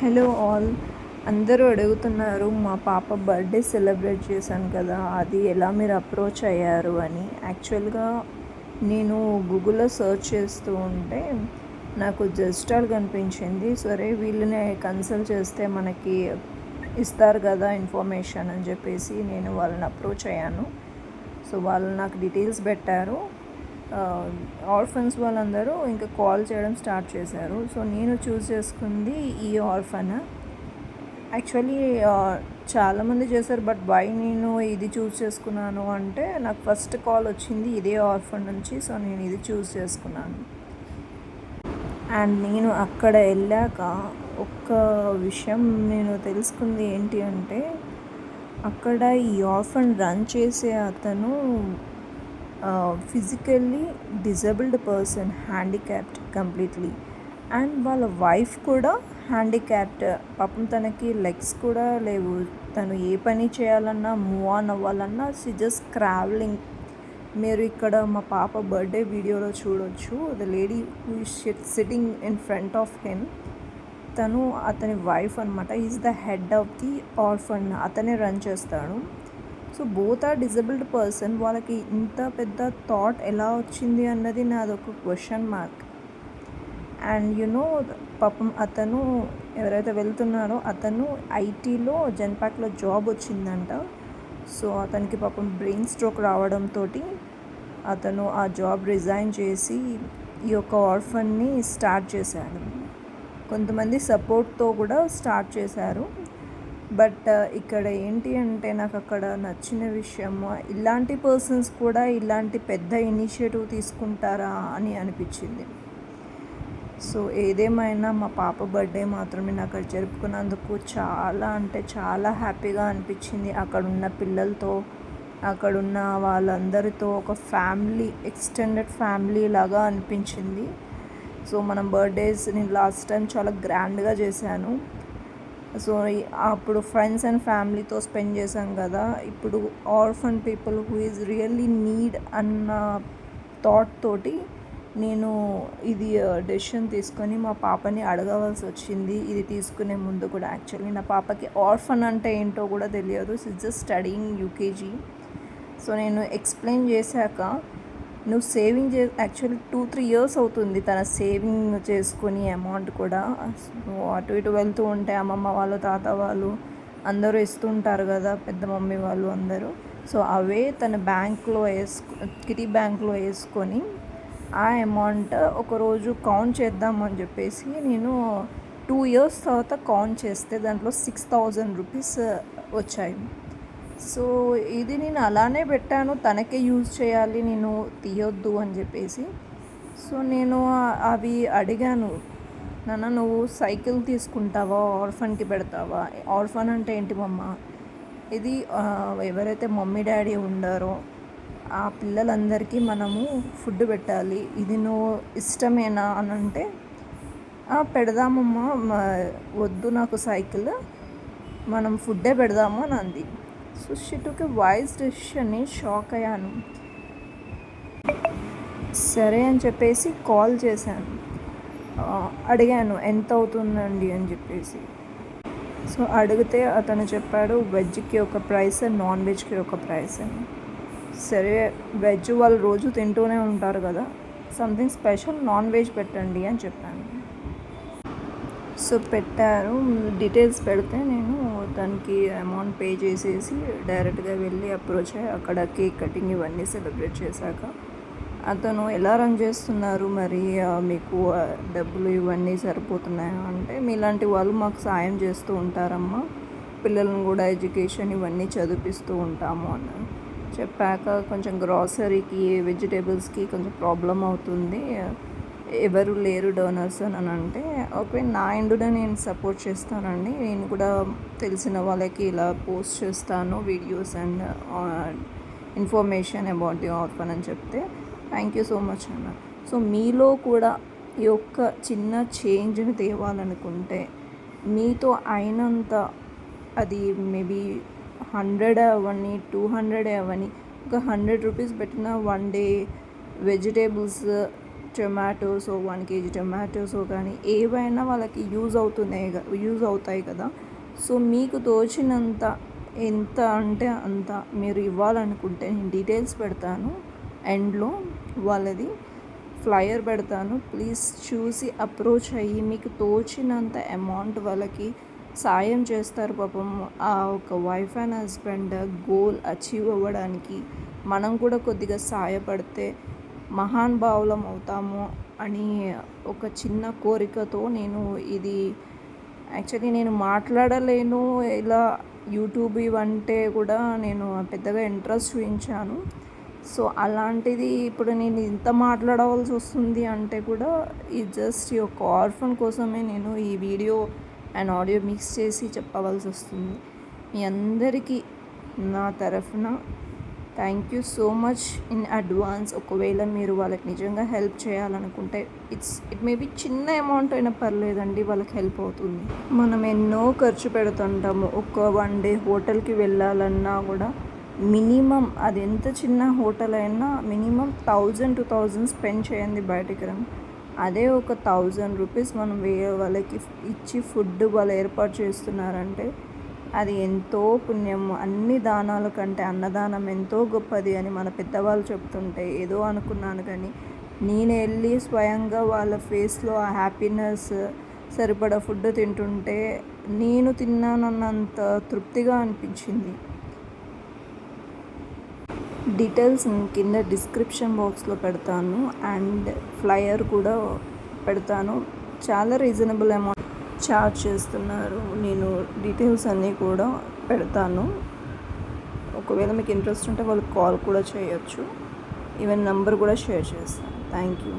Hello all. అందరూ అడుగుతున్నారు మా పాప బర్త్డే సెలబ్రేట్ చేశాను కదా, అది ఎలా మీరు అప్రోచ్ అయ్యారు అని. యాక్చువల్గా నేను గూగుల్లో సెర్చ్ చేస్తూ ఉంటే నాకు జస్టాల్ కనిపించింది. సరే వీళ్ళని కన్సల్ట్ చేస్తే మనకి ఇస్తారు కదా ఇన్ఫర్మేషన్ అని చెప్పేసి నేను వాళ్ళని అప్రోచ్ అయ్యాను. సో వాళ్ళు నాకు డీటెయిల్స్ పెట్టారు. ఆర్ఫన్స్ వాళ్ళందరూ ఇంకా కాల్ చేయడం స్టార్ట్ చేశారు. సో నేను చూస్ చేసుకుంది ఈ ఆర్ఫన్. యాక్చువల్లీ చాలామంది చేశారు, బట్ వై నేను ఇది చూస్ చేసుకున్నాను అంటే నాకు ఫస్ట్ కాల్ వచ్చింది ఇదే ఆర్ఫన్ నుంచి. సో నేను ఇది చూస్ చేసుకున్నాను. అండ్ నేను అక్కడ వెళ్ళాక ఒక్క విషయం నేను తెలుసుకుంది ఏంటి అంటే, అక్కడ ఈ ఆర్ఫన్ రన్ చేసే అతను physically disabled person, handicapped completely. And వాళ్ళ వైఫ్ కూడా హ్యాండిక్యాప్డ్. పాపం తనకి లెగ్స్ కూడా లేవు. తను ఏ పని చేయాలన్నా, మూవ్ ఆన్ అవ్వాలన్నా షీ జస్ట్ ట్రావెలింగ్. మీరు ఇక్కడ మా పాప బర్త్డే వీడియోలో చూడొచ్చు, the lady who is sitting in front of him, తను అతని వైఫ్ అనమాట. Is the head of the orphan. అతనే రన్ చేస్తాడు. So both are disabled person. వాళ్ళకి ఇంత పెద్ద థాట్ ఎలా వచ్చింది అన్నది నాదొక క్వశ్చన్ మార్క్. అండ్ యునో పాపం అతను ఎవరైతే వెళ్తున్నారో అతను ఐటీలో జెన్పాక్లో జాబ్ వచ్చిందంట. సో అతనికి పాపం బ్రెయిన్ స్ట్రోక్ రావడంతో అతను ఆ జాబ్ రిజైన్ చేసి ఈ యొక్క ఆర్ఫన్ని స్టార్ట్ చేశాడు. కొంతమంది సపోర్ట్తో కూడా స్టార్ట్ చేశారు. బట్ ఇక్కడ ఏంటి అంటే నాకు అక్కడ నచ్చిన విషయం, ఇలాంటి పర్సన్స్ కూడా ఇలాంటి పెద్ద ఇనిషియేటివ్ తీసుకుంటారా అని అనిపించింది. సో ఏదేమైనా మా పాప బర్త్డే మాత్రం నేను అక్కడ జరుపుకున్నందుకు చాలా అంటే చాలా హ్యాపీగా అనిపించింది. అక్కడున్న పిల్లలతో, అక్కడున్న వాళ్ళందరితో ఒక ఫ్యామిలీ, ఎక్స్టెండెడ్ ఫ్యామిలీ లాగా అనిపించింది. సో మనం బర్త్డేస్ నేను లాస్ట్ టైం చాలా గ్రాండ్గా చేశాను. సో అప్పుడు ఫ్రెండ్స్ అండ్ ఫ్యామిలీతో స్పెండ్ చేశాం కదా, ఇప్పుడు orphan people who is really need అన్న థాట్ తోటి నేను ఇది డెసిషన్ తీసుకొని మా పాపని అడగవలసి వచ్చింది. ఇది తీసుకునే ముందు కూడా యాక్చువల్లీ నా పాపకి ఆర్ఫన్ అంటే ఏంటో కూడా తెలియదు. She just studying UKG. So నేను ఎక్స్ప్లెయిన్ చేశాక, నువ్వు సేవింగ్ యాక్చువల్లీ 2-3 years అవుతుంది తన సేవింగ్ చేసుకుని అమౌంట్ కూడా. అటు ఇటు వెళ్తూ ఉంటే అమ్మమ్మ వాళ్ళు, తాత వాళ్ళు అందరూ ఇస్తుంటారు కదా, పెద్ద మమ్మీ వాళ్ళు అందరూ. సో అవే తన బ్యాంక్లో కిటీ బ్యాంక్లో వేసుకొని ఆ అమౌంట్ ఒకరోజు కౌంట్ చేద్దామని చెప్పేసి నేను 2 years తర్వాత కౌంట్ చేస్తే దాంట్లో 6,000 రూపీస్ వచ్చాయి. సో ఇది నేను అలానే పెట్టాను, తనకే యూజ్ చేయాలి, నేను తీయొద్దు అని చెప్పేసి. సో నేను అవి అడిగాను, నాన్న నువ్వు సైకిల్ తీసుకుంటావా, ఆర్ఫన్కి పెడతావా? ఆర్ఫన్ అంటే ఏంటి మమ్మ? ఇది ఎవరైతే మమ్మీ డాడీ ఉండారో ఆ పిల్లలందరికీ మనము ఫుడ్ పెట్టాలి, ఇది నువ్వు ఇష్టమేనా అని అంటే, పెడదామమ్మా, వద్దు నాకు సైకిల్, మనం ఫుడ్డే పెడదాము అని అంది. So she took a wise decision. Shock అయ్యాను. సరే అని చెప్పేసి కాల్ చేశాను, అడిగాను ఎంత అవుతుందండి అని చెప్పేసి. సో అడిగితే అతను చెప్పాడు వెజ్కి ఒక ప్రైస్, నాన్ వెజ్కి ఒక ప్రైస్ అని. సరే వెజ్ వాళ్ళు రోజు తింటూనే ఉంటారు కదా, సంథింగ్ స్పెషల్ నాన్ వెజ్ పెట్టండి అని చెప్పాను. సో పెట్టారు. డీటెయిల్స్ పెడితే నేను దానికి అమౌంట్ పే చేసేసి డైరెక్ట్గా వెళ్ళి అప్రోచ్ అయ్యి అక్కడ కేక్ కటింగ్ ఇవన్నీ సెలబ్రేట్ చేశాక, అతను ఎలా రన్ చేస్తున్నారు మరి, మీకు డబ్బులు ఇవన్నీ సరిపోతున్నాయా అంటే, మీలాంటి వాళ్ళు మాకు సాయం చేస్తూ ఉంటారమ్మా, పిల్లలను కూడా ఎడ్యుకేషన్ ఇవన్నీ చదివిస్తూ ఉంటాము అన్నారు. చెప్పాక కొంచెం గ్రాసరీకి, వెజిటేబుల్స్కి కొంచెం ప్రాబ్లం అవుతుంది, ఎవరు లేరు డోనర్స్ అని అంటే, ఓకే నా ఎండున నేను సపోర్ట్ చేస్తానండి, నేను కూడా తెలిసిన వాళ్ళకి ఇలా పోస్ట్ చేస్తాను videos and information about the orphan అని చెప్తే, థ్యాంక్ యూ సో మచ్ అన్న. సో మీలో కూడా ఈ యొక్క చిన్న చేంజ్ని తేవాలనుకుంటే, మీతో అయినంత, అది మేబీ 100 అవ్వని, 200 అవ్వని, ఒక 100 రూపీస్ పెట్టిన 1 day వెజిటేబుల్స్ టొమాటోసో 1 కేజీ టొమాటోసో కానీ ఏవైనా వాళ్ళకి యూజ్ అవుతాయి కదా. సో మీకు తోచినంత ఎంత అంటే అంత మీరు ఇవ్వాలనుకుంటే నేను డీటెయిల్స్ పెడతాను, ఎండ్లో వాళ్ళది ఫ్లయర్ పెడతాను. ప్లీజ్ చూసి అప్రోచ్ అయ్యి మీకు తోచినంత అమౌంట్ వాళ్ళకి సాయం చేస్తారు. పాపం ఆ ఒక wife and husband goal achieve అవ్వడానికి మనం కూడా కొద్దిగా సాయపడితే మహానుభావులం అవుతాము అని ఒక చిన్న కోరికతో నేను ఇది యాక్చువల్లీ నేను మాట్లాడలేను, ఇలా యూట్యూబ్ ఇవంటే కూడా నేను పెద్దగా ఇంట్రెస్ట్ చూపించాను. సో అలాంటిది ఇప్పుడు నేను ఇంత మాట్లాడవలసి వస్తుంది అంటే కూడా ఈ జస్ట్ ఈ ఒక ఆర్ఫన్ కోసమే నేను ఈ వీడియో అండ్ ఆడియో మిక్స్ చేసి చెప్పవలసి వస్తుంది. మీ అందరికీ నా తరఫున thank you so much in advance. ఒకవేళ మీరు వాళ్ళకి నిజంగా హెల్ప్ చేయాలనుకుంటే ఇట్ మేబీ చిన్న అమౌంట్ అయినా పర్లేదండి, వాళ్ళకి హెల్ప్ అవుతుంది. మనం ఎన్నో ఖర్చు పెడుతుంటాము. ఒక 1 డే హోటల్కి వెళ్ళాలన్నా కూడా మినిమం అది ఎంత చిన్న హోటల్ అయినా మినిమం 1000-2000 స్పెండ్ చేయండి బయటికి రండి. అదే ఒక 1000 రూపీస్ మనం వేరే వాళ్ళకి ఇచ్చి ఫుడ్ వాళ్ళు ఏర్పాటు చేస్తున్నారంటే అది ఎంతో పుణ్యం. అన్ని దానాల కంటే అన్నదానం ఎంతో గొప్పది అని మన పెద్దవాళ్ళు చెప్తుంటే ఏదో అనుకున్నాను, కానీ నేను వెళ్ళి స్వయంగా వాళ్ళ ఫేస్లో ఆ హ్యాపీనెస్, సరిపడా ఫుడ్ తింటుంటే నేను తిన్నానన్నంత తృప్తిగా అనిపించింది. డీటెయిల్స్ కింద డిస్క్రిప్షన్ బాక్స్లో పెడతాను అండ్ ఫ్లయర్ కూడా పెడతాను. చాలా రీజనబుల్ అమౌంట్ ఛార్జ్ చేస్తున్నారు. నేను డీటెయిల్స్ అన్నీ కూడా పెడతాను. ఒకవేళ మీకు ఇంట్రెస్ట్ ఉంటే వాళ్ళకి కాల్ కూడా చేయొచ్చు. ఈవెన్ నెంబర్ కూడా షేర్ చేస్తాను. Thank you.